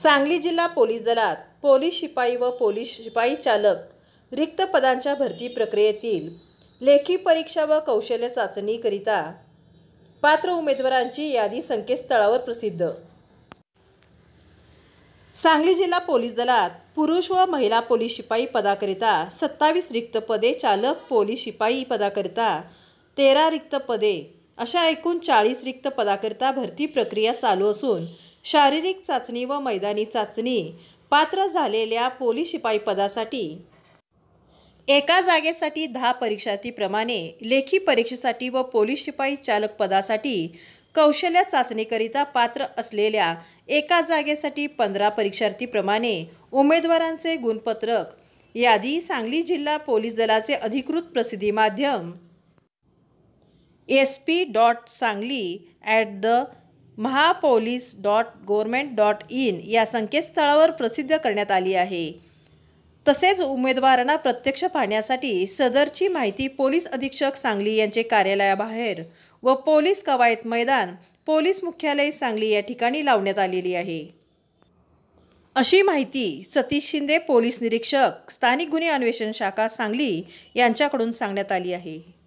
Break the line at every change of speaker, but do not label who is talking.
सांगली जिल्हा पोलीस दलात पोलीस शिपाई व पोलीस शिपाई चालक रिक्त पदांच्या भरती प्रक्रियेतील लेखी परीक्षा व कौशल्य चाचणीकरिता पात्र उमेदवारांची यादी संकेतस्थळावर प्रसिद्ध। सांगली जिल्हा पोलीस दलात पुरुष व महिला पोलीस शिपाई पदाकरिता 27 रिक्त पदे, चालक पोलीस शिपाई पदाकरिता 13 रिक्त पदे अशा एकूण 40 रिक्त पदाकरिता भरती प्रक्रिया चालू असून शारीरिक चाचणी व मैदानी चाचणी पात्र झालेल्या पोलीस शिपाई पदासाठी एका जागेसाठी 10 परीक्षार्थीप्रमाणे लेखी परीक्षेसाठी व पोलीस शिपाई चालक पदासाठी कौशल्य चाचणीकरिता पात्र असलेल्या एका जागेसाठी 15 परीक्षार्थीप्रमाणे उमेदवारांचे गुणपत्रक यादी सांगली जिल्हा पोलीस दलाचे अधिकृत प्रसिद्धी माध्यम sp.sangli@mahapolice.government.in या संकेतस्थळावर प्रसिद्ध करण्यात आली आहे। तसेच उमेदवारांना प्रत्यक्ष पाहण्यासाठी सदरची माहिती पोलीस अधीक्षक सांगली यांचे कार्यालयाबाहेर व पोलीस कवायत मैदान पोलीस मुख्यालय सांगली या ठिकाणी लावण्यात आलेली आहे, अशी माहिती सतीश शिंदे पोलीस निरीक्षक स्थानिक गुन्हे अन्वेषण शाखा सांगली यांच्याकडून सांगण्यात आली आहे।